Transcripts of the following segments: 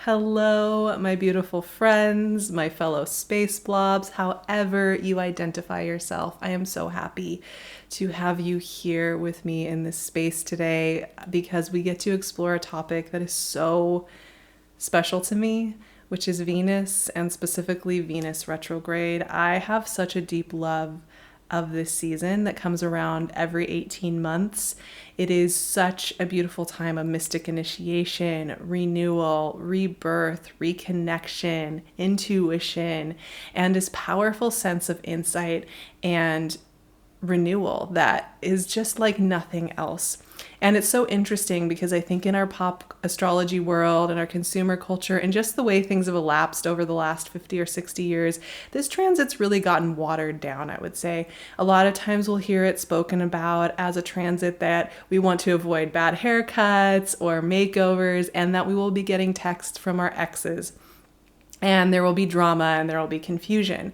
Hello, my beautiful friends, my fellow space blobs, however you identify yourself. I am so happy to have you here with me in this space today because we get to explore a topic that is so special to me, which is Venus and specifically Venus retrograde. I have such a deep love of this season that comes around every 18 months. It is such a beautiful time of mystic initiation, renewal, rebirth, reconnection, intuition, and this powerful sense of insight and renewal that is just like nothing else. And it's so interesting because I think in our pop astrology world and our consumer culture and just the way things have elapsed over the last 50 or 60 years, this transit's really gotten watered down, I would say. A lot of times we'll hear it spoken about as a transit that we want to avoid bad haircuts or makeovers and that we will be getting texts from our exes. And there will be drama and there will be confusion,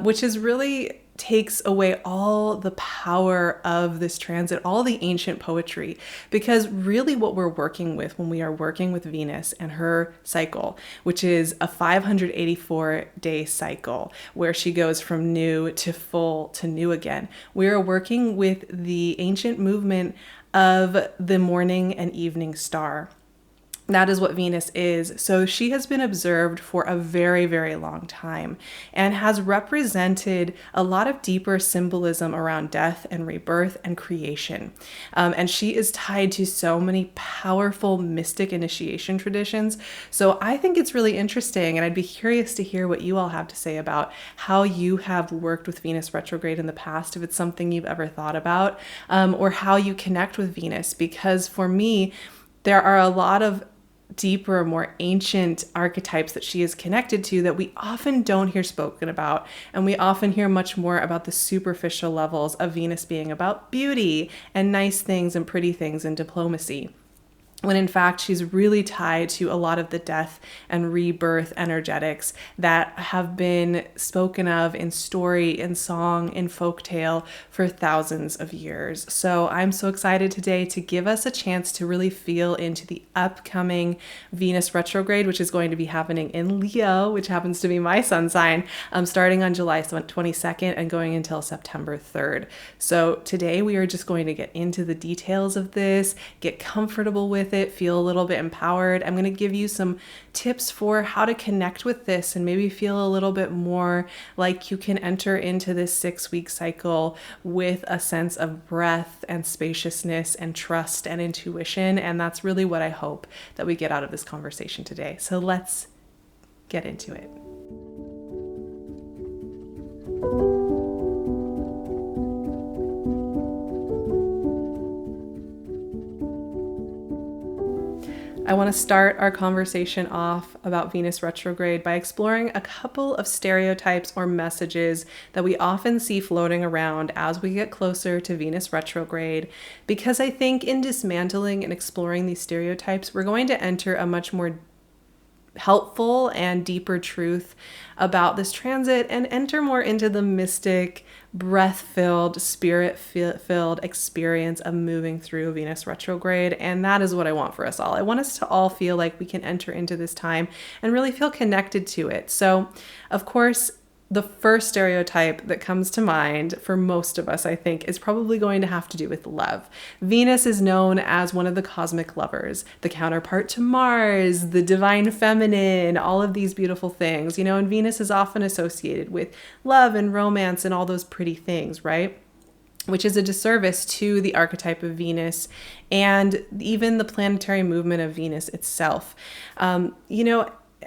which is really takes away all the power of this transit, all the ancient poetry, because really what we're working with when we are working with Venus and her cycle, which is a 584-day cycle where she goes from new to full to new again. We are working with the ancient movement of the morning and evening star. That is what Venus is. So she has been observed for a very, very long time and has represented a lot of deeper symbolism around death and rebirth and creation. And she is tied to so many powerful mystic initiation traditions. So I think it's really interesting, and I'd be curious to hear what you all have to say about how you have worked with Venus retrograde in the past, if it's something you've ever thought about, or how you connect with Venus. Because for me, there are a lot of deeper, more ancient archetypes that she is connected to that we often don't hear spoken about. And we often hear much more about the superficial levels of Venus being about beauty and nice things and pretty things and diplomacy, when in fact she's really tied to a lot of the death and rebirth energetics that have been spoken of in story, in song, in folktale for thousands of years. So I'm so excited today to give us a chance to really feel into the upcoming Venus retrograde, which is going to be happening in Leo, which happens to be my sun sign, starting on July 22nd and going until September 3rd. So today we are just going to get into the details of this, get comfortable with it, feel a little bit empowered. I'm going to give you some tips for how to connect with this and maybe feel a little bit more like you can enter into this 6-week cycle with a sense of breath and spaciousness and trust and intuition. And that's really what I hope that we get out of this conversation today. So let's get into it. I want to start our conversation off about Venus retrograde by exploring a couple of stereotypes or messages that we often see floating around as we get closer to Venus retrograde, because I think in dismantling and exploring these stereotypes, we're going to enter a much more helpful and deeper truth about this transit and enter more into the mystic, breath-filled, spirit-filled experience of moving through Venus retrograde. And that is what I want for us all. I want us to all feel like we can enter into this time and really feel connected to it. So, of course, the first stereotype that comes to mind for most of us, I think, is probably going to have to do with love. Venus is known as one of the cosmic lovers, the counterpart to Mars, the divine feminine, all of these beautiful things, and Venus is often associated with love and romance and all those pretty things, right? Which is a disservice to the archetype of Venus and even the planetary movement of Venus itself.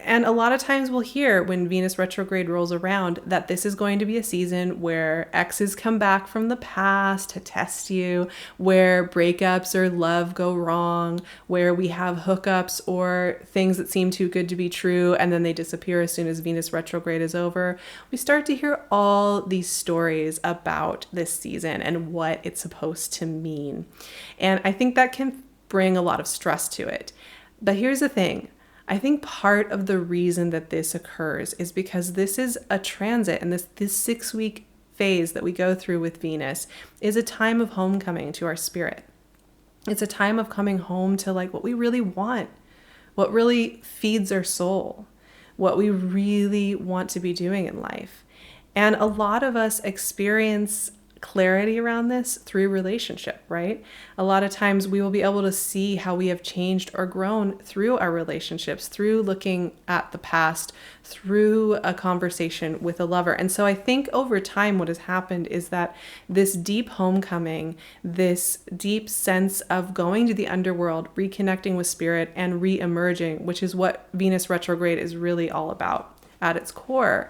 And a lot of times we'll hear when Venus retrograde rolls around that this is going to be a season where exes come back from the past to test you, where breakups or love go wrong, where we have hookups or things that seem too good to be true and then they disappear as soon as Venus retrograde is over. We start to hear all these stories about this season and what it's supposed to mean. And I think that can bring a lot of stress to it. But here's the thing. I think part of the reason that this occurs is because this is a transit, and this 6-week phase that we go through with Venus is a time of homecoming to our spirit. It's a time of coming home to like what we really want. what really feeds our soul, what we really want to be doing in life. And a lot of us experience clarity around this through relationship, right? A lot of times we will be able to see how we have changed or grown through our relationships, through looking at the past, through a conversation with a lover. And so I think over time what has happened is that this deep homecoming, this deep sense of going to the underworld, reconnecting with spirit and re-emerging, which is what Venus retrograde is really all about at its core.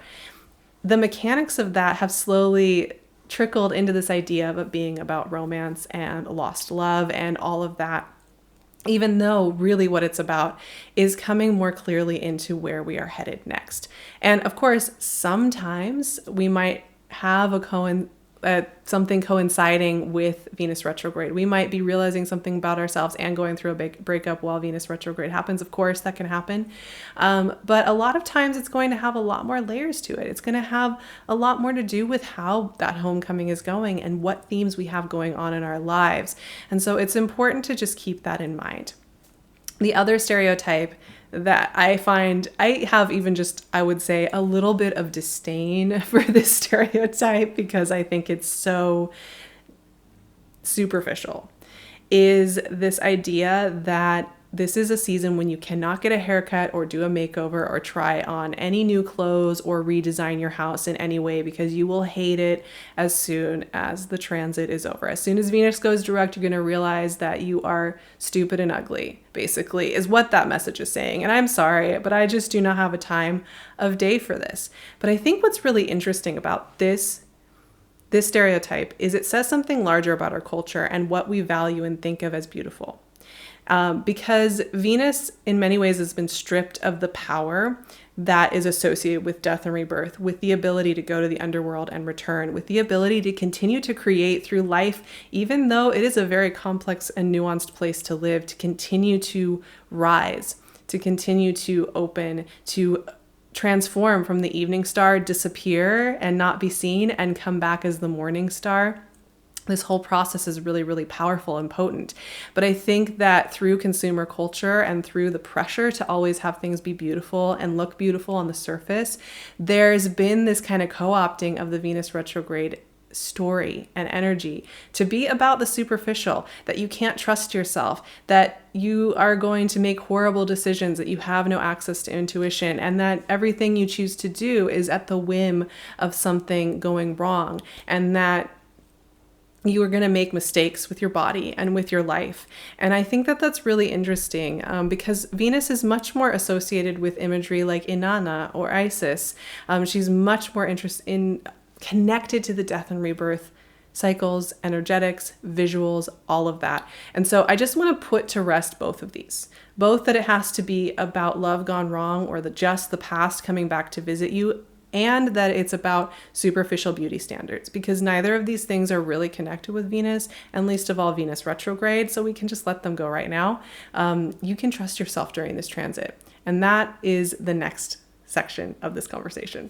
The mechanics of that have slowly trickled into this idea of it being about romance and lost love and all of that, even though really what it's about is coming more clearly into where we are headed next. And of course, sometimes we might have something coinciding with Venus retrograde. We might be realizing something about ourselves and going through a big breakup while Venus retrograde happens. Of course, that can happen. But a lot of times it's going to have a lot more layers to it. It's going to have a lot more to do with how that homecoming is going and what themes we have going on in our lives. And so it's important to just keep that in mind. The other stereotype that I find, I have even just, I would say, a little bit of disdain for this stereotype because I think it's so superficial, is this idea that this is a season when you cannot get a haircut or do a makeover or try on any new clothes or redesign your house in any way because you will hate it as soon as the transit is over. As soon as Venus goes direct, you're going to realize that you are stupid and ugly, basically, is what that message is saying. And I'm sorry, but I just do not have a time of day for this. But I think what's really interesting about this stereotype is it says something larger about our culture and what we value and think of as beautiful. Because Venus in many ways has been stripped of the power that is associated with death and rebirth, with the ability to go to the underworld and return, with the ability to continue to create through life, even though it is a very complex and nuanced place to live, to continue to rise, to continue to open, to transform from the evening star, disappear and not be seen, and come back as the morning star. This whole process is really, really powerful and potent. But I think that through consumer culture and through the pressure to always have things be beautiful and look beautiful on the surface, there's been this kind of co-opting of the Venus retrograde story and energy to be about the superficial, that you can't trust yourself, that you are going to make horrible decisions, that you have no access to intuition, and that everything you choose to do is at the whim of something going wrong, and that you are going to make mistakes with your body and with your life. And I think that that's really interesting because Venus is much more associated with imagery like Inanna or Isis. She's much more connected to the death and rebirth cycles, energetics, visuals, all of that. And so I just want to put to rest both of these. Both that it has to be about love gone wrong or just the past coming back to visit you, and that it's about superficial beauty standards, because neither of these things are really connected with Venus, and least of all Venus retrograde, so we can just let them go right now. You can trust yourself during this transit, and that is the next section of this conversation.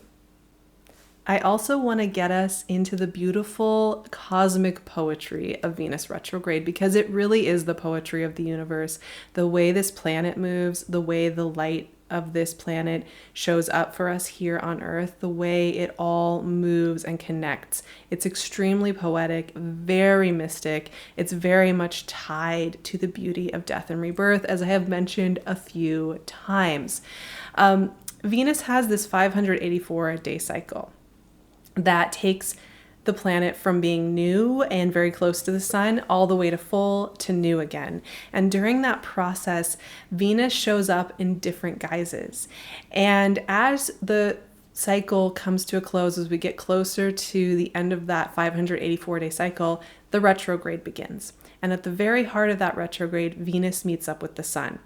I also want to get us into the beautiful cosmic poetry of Venus retrograde, because it really is the poetry of the universe. The way this planet moves, the way the light of this planet shows up for us here on Earth, the way it all moves and connects. It's extremely poetic, very mystic. It's very much tied to the beauty of death and rebirth, as I have mentioned a few times. Venus has this 584-day cycle that takes the planet from being new and very close to the sun all the way to full to new again. And during that process, Venus shows up in different guises. And as the cycle comes to a close, as we get closer to the end of that 584-day cycle, the retrograde begins. And at the very heart of that retrograde, Venus meets up with the sun.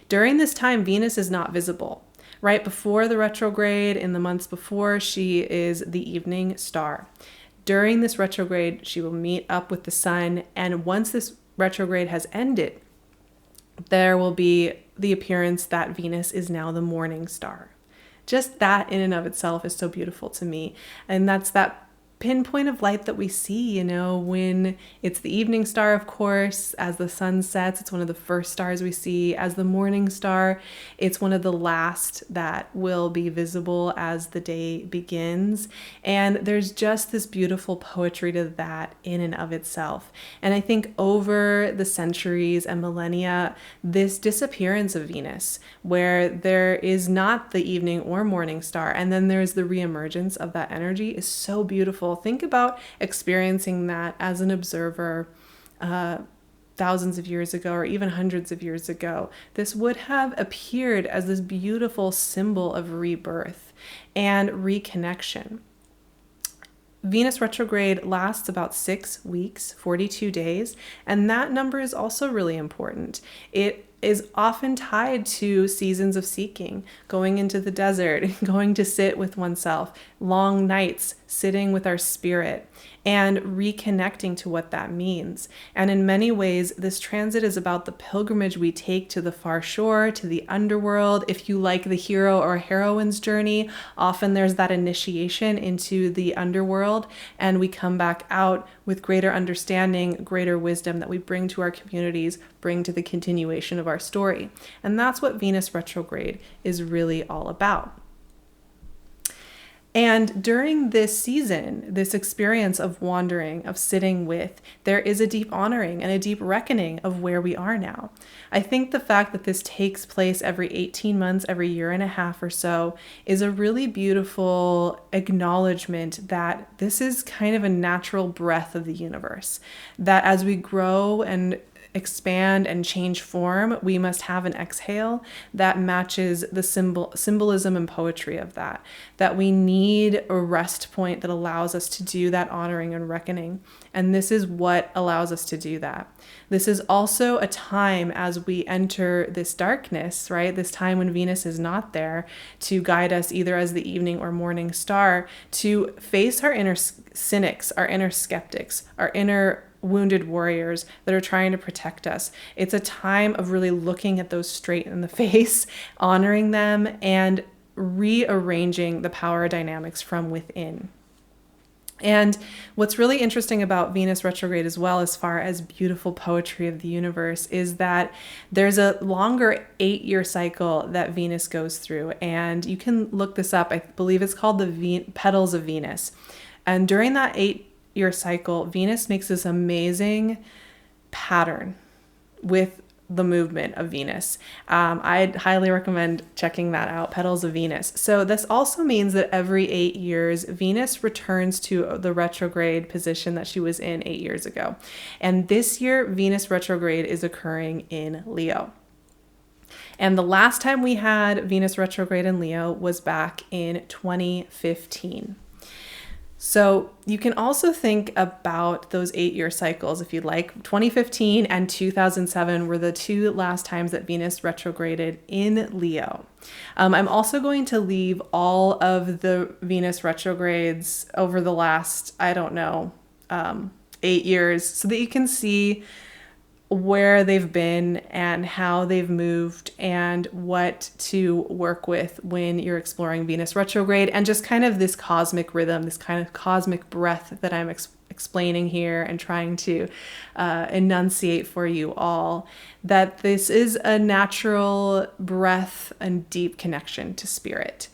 During this time, Venus is not visible. Right before the retrograde, in the months before, she is the evening star. During this retrograde, she will meet up with the sun, and once this retrograde has ended, there will be the appearance that Venus is now the morning star. Just that in and of itself is so beautiful to me, and that's that pinpoint of light that we see, when it's the evening star, of course, as the sun sets, it's one of the first stars we see. As the morning star, it's one of the last that will be visible as the day begins. And there's just this beautiful poetry to that in and of itself. And I think over the centuries and millennia, this disappearance of Venus, where there is not the evening or morning star, and then there's the reemergence of that energy, is so beautiful. Think about experiencing that as an observer thousands of years ago, or even hundreds of years ago. This would have appeared as this beautiful symbol of rebirth and reconnection. Venus retrograde lasts about 6 weeks, 42 days, and that number is also really important. It is often tied to seasons of seeking, going into the desert, going to sit with oneself, long nights, sitting with our spirit, and reconnecting to what that means. And in many ways, this transit is about the pilgrimage we take to the far shore, to the underworld. If you like the hero or heroine's journey, often there's that initiation into the underworld, and we come back out with greater understanding, greater wisdom that we bring to our communities, bring to the continuation of our story. And that's what Venus retrograde is really all about. And during this season, this experience of wandering, of sitting with, there is a deep honoring and a deep reckoning of where we are now. I think the fact that this takes place every 18 months, every year and a half or so, is a really beautiful acknowledgement that this is kind of a natural breath of the universe. That as we grow and expand and change form, we must have an exhale that matches the symbolism and poetry of that we need a rest point that allows us to do that honoring and reckoning. And this is what allows us to do that. This is also a time as we enter this darkness, right? This time when Venus is not there to guide us either as the evening or morning star, to face our inner cynics, our inner skeptics, our inner wounded warriors that are trying to protect us. It's a time of really looking at those straight in the face, honoring them, and rearranging the power dynamics from within. And what's really interesting about Venus retrograde as well, as far as beautiful poetry of the universe, is that there's a longer 8-year cycle that Venus goes through. And you can look this up. I believe it's called the Petals of Venus. And during that 8-year cycle, Venus makes this amazing pattern with the movement of Venus. I'd highly recommend checking that out, Petals of Venus. So this also means that every 8 years, Venus returns to the retrograde position that she was in 8 years ago. And this year, Venus retrograde is occurring in Leo. And the last time we had Venus retrograde in Leo was back in 2015. So you can also think about those 8-year cycles if you'd like. 2015 and 2007 were the two last times that Venus retrograded in Leo. I'm also going to leave all of the Venus retrogrades over the last, 8 years so that you can see where they've been and how they've moved and what to work with when you're exploring Venus retrograde, and just kind of this cosmic rhythm, this kind of cosmic breath that I'm explaining here and trying to enunciate for you all, that this is a natural breath and deep connection to spirit.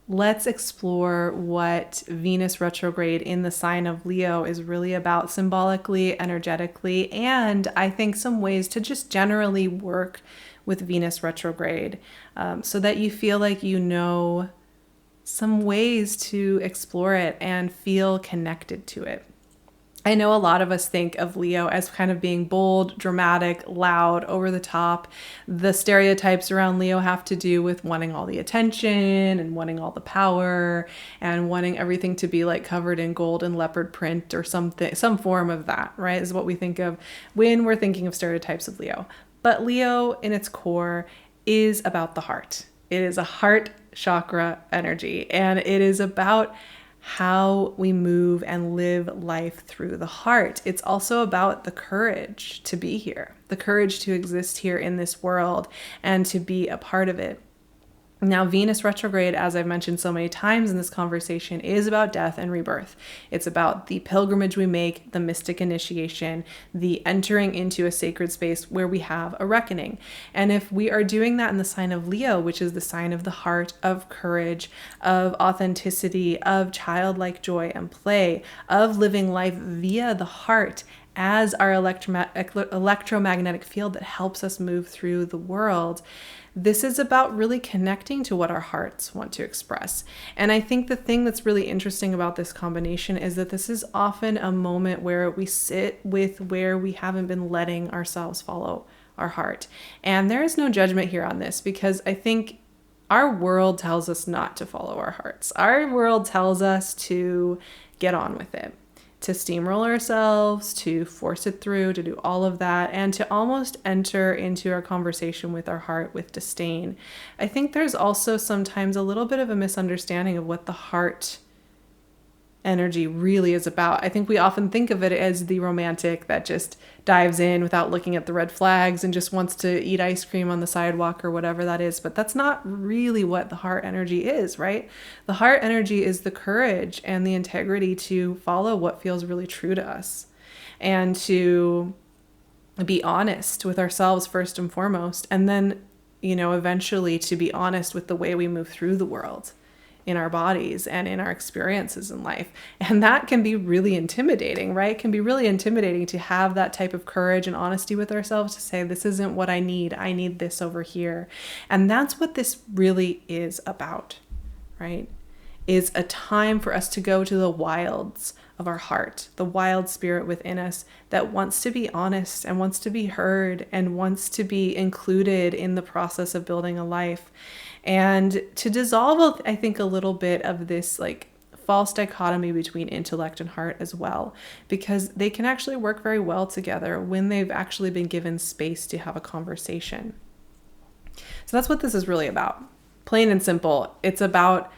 Let's explore what Venus retrograde in the sign of Leo is really about symbolically, energetically, and I think some ways to just generally work with Venus retrograde so that you feel like you know some ways to explore it and feel connected to it. I know a lot of us think of Leo as kind of being bold, dramatic, loud, over the top. The stereotypes around Leo have to do with wanting all the attention and wanting all the power and wanting everything to be like covered in gold and leopard print or something, some form of that, right? Is what we think of when we're thinking of stereotypes of Leo. But Leo in its core is about the heart. It is a heart chakra energy, and it is about how we move and live life through the heart. It's also about the courage to be here, the courage to exist here in this world and to be a part of it. Now, Venus retrograde, as I've mentioned so many times in this conversation, is about death and rebirth. It's about the pilgrimage we make, the mystic initiation, the entering into a sacred space where we have a reckoning. And if we are doing that in the sign of Leo, which is the sign of the heart, of courage, of authenticity, of childlike joy and play, of living life via the heart as our electromagnetic field that helps us move through the world, this is about really connecting to what our hearts want to express. And I think the thing that's really interesting about this combination is that this is often a moment where we sit with where we haven't been letting ourselves follow our heart. And there is no judgment here on this, because I think our world tells us not to follow our hearts. Our world tells us to get on with it, to steamroll ourselves, to force it through, to do all of that, and to almost enter into our conversation with our heart with disdain. I think there's also sometimes a little bit of a misunderstanding of what the heart energy really is about. I think we often think of it as the romantic that just dives in without looking at the red flags and just wants to eat ice cream on the sidewalk or whatever that is. But that's not really what the heart energy is, right? The heart energy is the courage and the integrity to follow what feels really true to us and to be honest with ourselves first and foremost. And then, eventually to be honest with the way we move through the world, in our bodies and in our experiences in life. And that can be really intimidating, right? It can be really intimidating to have that type of courage and honesty with ourselves to say, this isn't what I need this over here. And that's what this really is about, right? Is a time for us to go to the wilds of our heart, the wild spirit within us that wants to be honest and wants to be heard and wants to be included in the process of building a life. And to dissolve, I think, a little bit of this false dichotomy between intellect and heart as well, because they can actually work very well together when they've actually been given space to have a conversation. So that's what this is really about. Plain and simple. It's about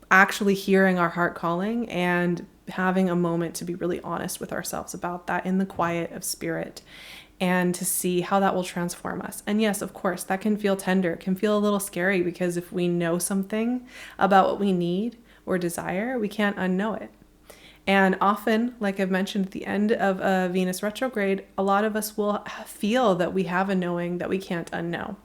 actually hearing our heart calling and having a moment to be really honest with ourselves about that in the quiet of spirit, and to see how that will transform us. And yes, of course, that can feel tender, can feel a little scary, because if we know something about what we need or desire, we can't unknow it. And often, like I've mentioned at the end of a Venus retrograde, a lot of us will feel that we have a knowing that we can't unknow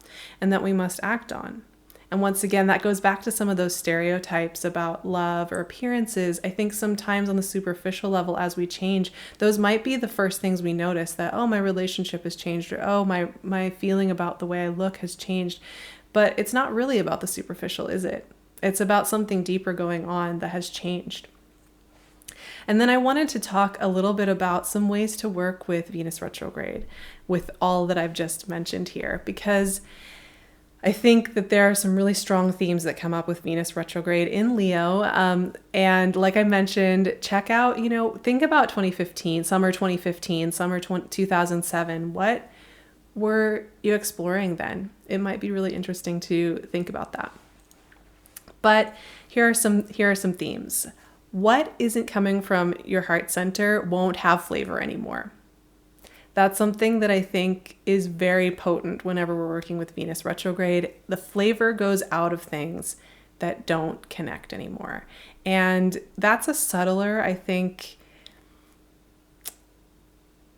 and that we must act on. And once again, that goes back to some of those stereotypes about love or appearances. I think sometimes on the superficial level, as we change, those might be the first things we notice, that, oh, my relationship has changed, or, oh, my feeling about the way I look has changed. But it's not really about the superficial, is it? It's about something deeper going on that has changed. And then I wanted to talk a little bit about some ways to work with Venus retrograde, with all that I've just mentioned here, because I think that there are some really strong themes that come up with Venus retrograde in Leo. And like I mentioned, check out, think about 2015, summer 2015, summer 2007. What were you exploring then? It might be really interesting to think about that. But here are some themes. What isn't coming from your heart center won't have flavor anymore. That's something that I think is very potent whenever we're working with Venus retrograde. The flavor goes out of things that don't connect anymore. And that's a subtler, I think,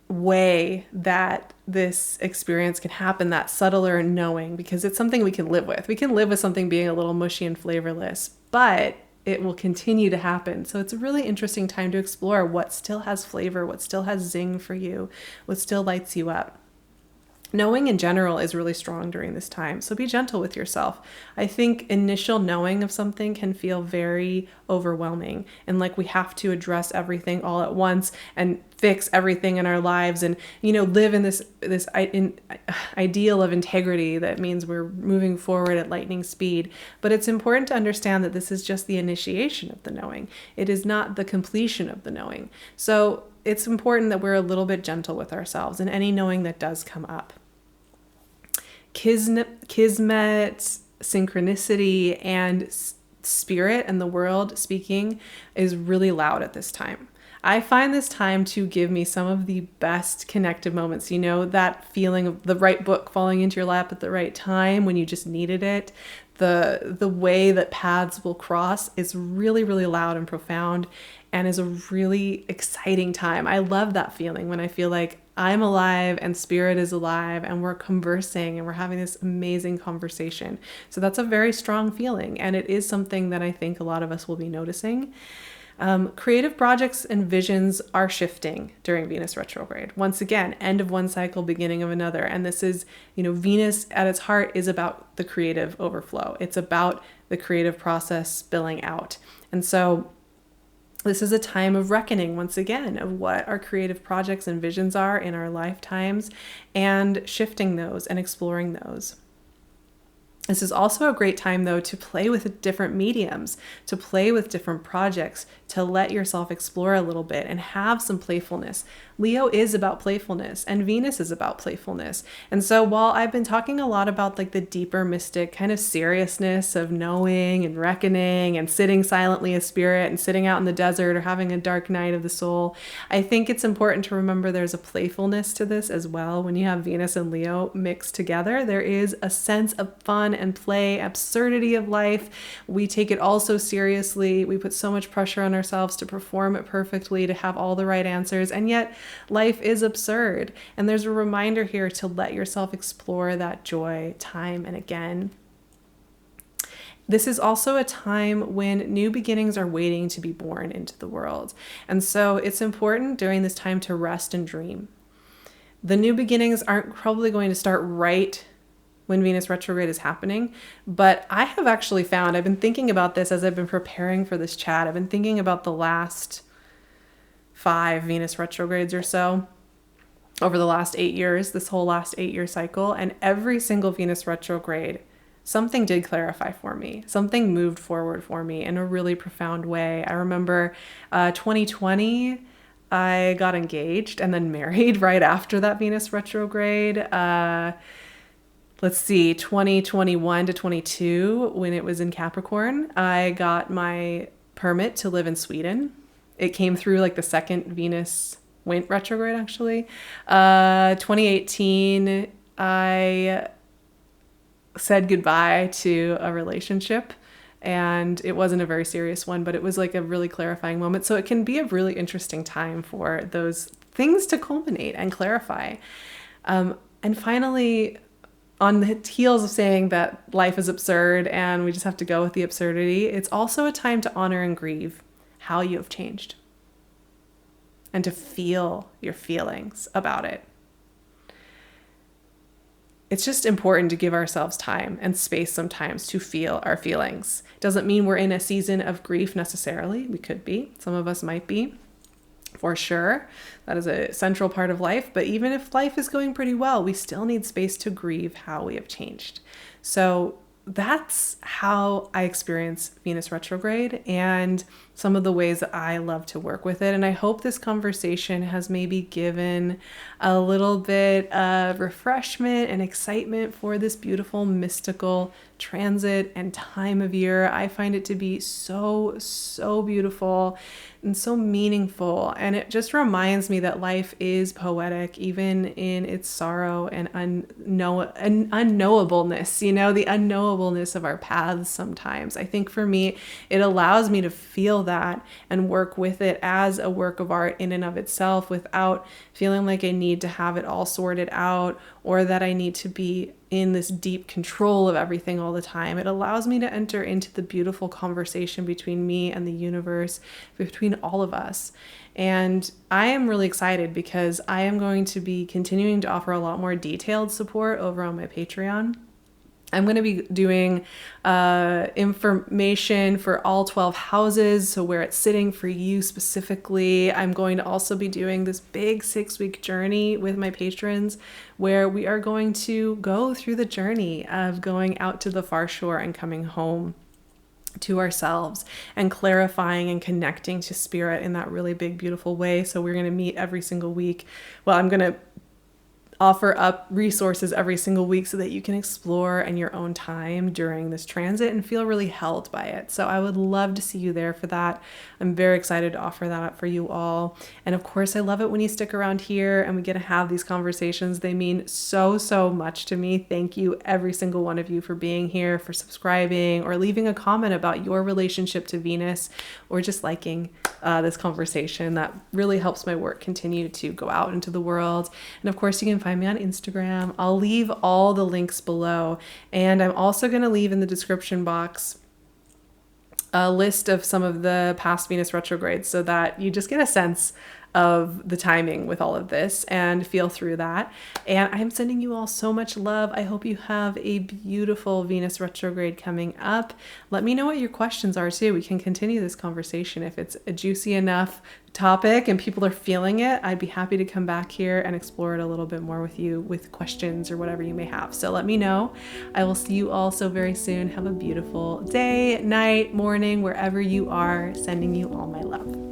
way that this experience can happen, that subtler knowing, because it's something we can live with. We can live with something being a little mushy and flavorless, but it will continue to happen. So it's a really interesting time to explore what still has flavor, what still has zing for you, what still lights you up. Knowing in general is really strong during this time, so be gentle with yourself. I think initial knowing of something can feel very overwhelming, and like we have to address everything all at once and fix everything in our lives, and live in this ideal of integrity that means we're moving forward at lightning speed. But it's important to understand that this is just the initiation of the knowing. It is not the completion of the knowing. So it's important that we're a little bit gentle with ourselves in any knowing that does come up. Kismet, synchronicity, and spirit and the world speaking is really loud at this time. I find this time to give me some of the best connective moments. You know, that feeling of the right book falling into your lap at the right time when you just needed it. The way that paths will cross is really, really loud and profound, and is a really exciting time. I love that feeling when I feel like I'm alive and spirit is alive and we're conversing and we're having this amazing conversation. So that's a very strong feeling, and it is something that I think a lot of us will be noticing. Creative projects and visions are shifting during Venus retrograde. Once again, end of one cycle, beginning of another. And this is, Venus at its heart is about the creative overflow. It's about the creative process spilling out. And so this is a time of reckoning, once again, of what our creative projects and visions are in our lifetimes, and shifting those and exploring those. This is also a great time, though, to play with different mediums, to play with different projects, to let yourself explore a little bit and have some playfulness. Leo is about playfulness, and Venus is about playfulness. And so while I've been talking a lot about like the deeper mystic kind of seriousness of knowing and reckoning and sitting silently as spirit and sitting out in the desert or having a dark night of the soul, I think it's important to remember there's a playfulness to this as well. When you have Venus and Leo mixed together, there is a sense of fun and play, absurdity of life. We take it all so seriously. We put so much pressure on ourselves to perform it perfectly, to have all the right answers, and yet life is absurd. And there's a reminder here to let yourself explore that joy time and again. This is also a time when new beginnings are waiting to be born into the world. And so it's important during this time to rest and dream. The new beginnings aren't probably going to start right when Venus retrograde is happening, but I have actually found, I've been thinking about this as I've been preparing for this chat. I've been thinking about the last 5 Venus retrogrades or so over the last 8 years, this whole last 8-year cycle, and every single Venus retrograde, something did clarify for me. Something moved forward for me in a really profound way. I remember 2020, I got engaged and then married right after that Venus retrograde. Let's see, 2021 to 22, when it was in Capricorn, I got my permit to live in Sweden. It came through like the second Venus went retrograde, actually. 2018, I said goodbye to a relationship, and it wasn't a very serious one, but it was like a really clarifying moment. So it can be a really interesting time for those things to culminate and clarify. And finally, on the heels of saying that life is absurd and we just have to go with the absurdity, it's also a time to honor and grieve how you have changed and to feel your feelings about it. It's just important to give ourselves time and space sometimes to feel our feelings. Doesn't mean we're in a season of grief necessarily. We could be. Some of us might be. For sure, that is a central part of life. But even if life is going pretty well, we still need space to grieve how we have changed. So that's how I experience Venus retrograde and some of the ways that I love to work with it. And I hope this conversation has maybe given a little bit of refreshment and excitement for this beautiful mystical transit and time of year. I find it to be so, so beautiful and so meaningful. And it just reminds me that life is poetic, even in its sorrow and unknowableness, the unknowableness of our paths sometimes. I think for me, it allows me to feel that and work with it as a work of art in and of itself without feeling like I need to have it all sorted out or that I need to be in this deep control of everything all the time. It allows me to enter into the beautiful conversation between me and the universe, between all of us. And I am really excited because I am going to be continuing to offer a lot more detailed support over on my Patreon. I'm going to be doing information for all 12 houses, so where it's sitting for you specifically. I'm going to also be doing this big 6-week journey with my patrons where we are going to go through the journey of going out to the far shore and coming home to ourselves and clarifying and connecting to spirit in that really big, beautiful way. So we're going to meet every single week. Well, I'm going to offer up resources every single week so that you can explore in your own time during this transit and feel really held by it. So I would love to see you there for that. I'm very excited to offer that up for you all. And of course, I love it when you stick around here and we get to have these conversations. They mean so, so much to me. Thank you, every single one of you, for being here, for subscribing, or leaving a comment about your relationship to Venus, or just liking this conversation. That really helps my work continue to go out into the world. And of course, you can find me on Instagram. I'll leave all the links below. And I'm also going to leave in the description box a list of some of the past Venus retrogrades so that you just get a sense of the timing with all of this and feel through that. And I'm sending you all so much love. I hope you have a beautiful Venus retrograde coming up. Let me know what your questions are too. We can continue this conversation. If it's a juicy enough topic and people are feeling it, I'd be happy to come back here and explore it a little bit more with you with questions or whatever you may have. So let me know. I will see you all so very soon. Have a beautiful day, night, morning, wherever you are. Sending you all my love.